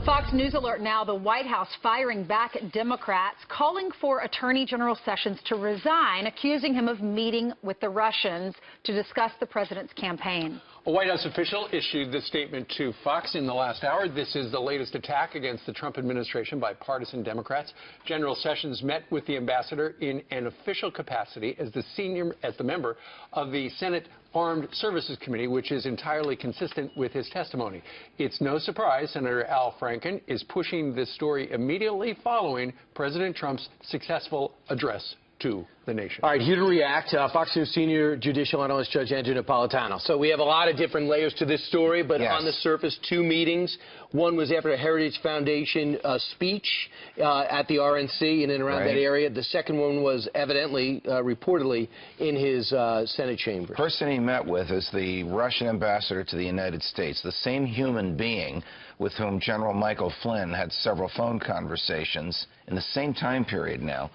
Fox News alert now, the White House firing back at Democrats, calling for Attorney General Sessions to resign, accusing him of meeting with the Russians to discuss the president's campaign. A White House official issued this statement to Fox in the last hour. This is the latest attack against the Trump administration by partisan Democrats. General Sessions met with the ambassador in an official capacity as the member of the Senate Armed Services Committee, which is entirely consistent with his testimony. It's no surprise Senator Al Franken is pushing this story immediately following President Trump's successful address to the nation. All right, here to react, Fox News senior judicial analyst Judge Andrew Napolitano. So we have a lot of different layers to this story, but yes, on the surface, two meetings. One was after a Heritage Foundation speech at the RNC in and around that area. The second one was evidently, reportedly, in his Senate chamber. The person he met with is the Russian ambassador to the United States, the same human being with whom General Michael Flynn had several phone conversations in the same time period now.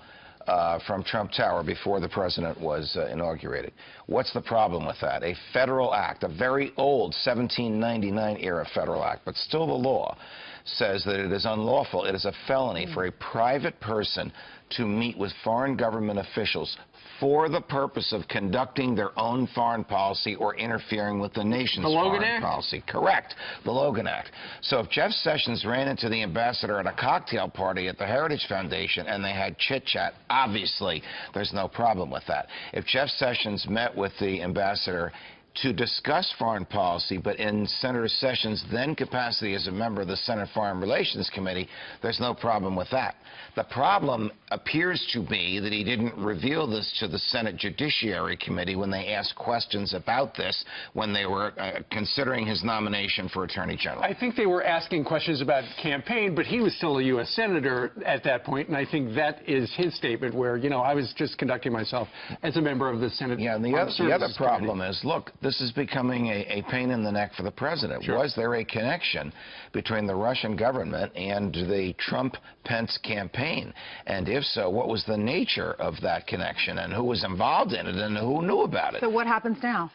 From Trump Tower before the president was inaugurated. What's the problem with that? A federal act, a very old 1799 era federal act, but still the law, says that it is unlawful, it is a felony for a private person to meet with foreign government officials for the purpose of conducting their own foreign policy or interfering with the nation's foreign policy. Correct. The Logan Act. So if Jeff Sessions ran into the ambassador at a cocktail party at the Heritage Foundation and they had chit-chat, obviously there's no problem with that. If Jeff Sessions met with the ambassador to discuss foreign policy, but in Senator Sessions' then capacity as a member of the Senate Foreign Relations Committee, there's no problem with that. The problem appears to be that he didn't reveal this to the Senate Judiciary Committee when they asked questions about this when they were considering his nomination for Attorney General. I think they were asking questions about campaign, but he was still a U.S. Senator at that point, and I think that is his statement where, you know, I was just conducting myself as a member of the Senate. Yeah, and the other problem is, look, this is becoming a pain in the neck for the president. Sure. Was there a connection between the Russian government and the Trump-Pence campaign? And if so, what was the nature of that connection, and who was involved in it, and who knew about it? So what happens now?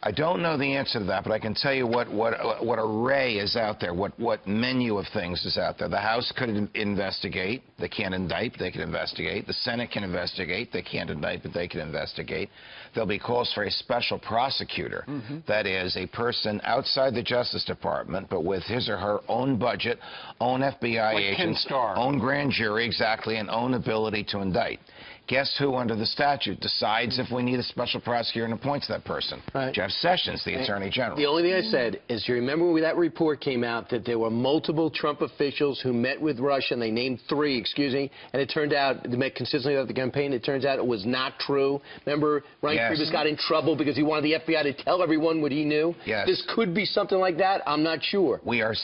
I don't know the answer to that, but I can tell you what array is out there, what menu of things is out there. The House could investigate. They can't indict. They can investigate. The Senate can investigate. They can't indict, but they can investigate. There'll be calls for a special prosecutor. That is, a person outside the Justice Department, but with his or her own budget, own FBI agents, own grand jury, exactly, and own ability to indict. Guess who, under the statute, decides if we need a special prosecutor and appoints that person? Right. Jeff Sessions, the Attorney General. The only thing I said is, you remember when that report came out that there were multiple Trump officials who met with Russia, and they named 3, and it turned out, they met consistently about the campaign, it turns out it was not true. Remember, Ryan Priebus got in trouble because he wanted the FBI to tell everyone what he knew? Yes. This could be something like that. I'm not sure. We are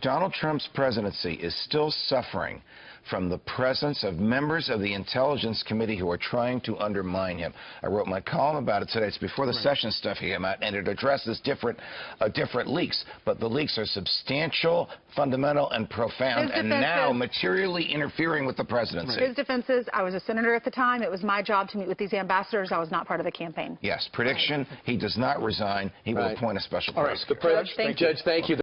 Donald Trump's presidency is still suffering from the presence of members of the Intelligence Committee who are trying to undermine him. I wrote my column about it today. It's before the Sessions stuff came out, and it addresses different leaks. But the leaks are substantial, fundamental, and profound, and now materially interfering with the presidency. His defense is, I was a senator at the time. It was my job to meet with these ambassadors. I was not part of the campaign. Yes, prediction, he does not resign. He will appoint a special prosecutor. Judge, thank you.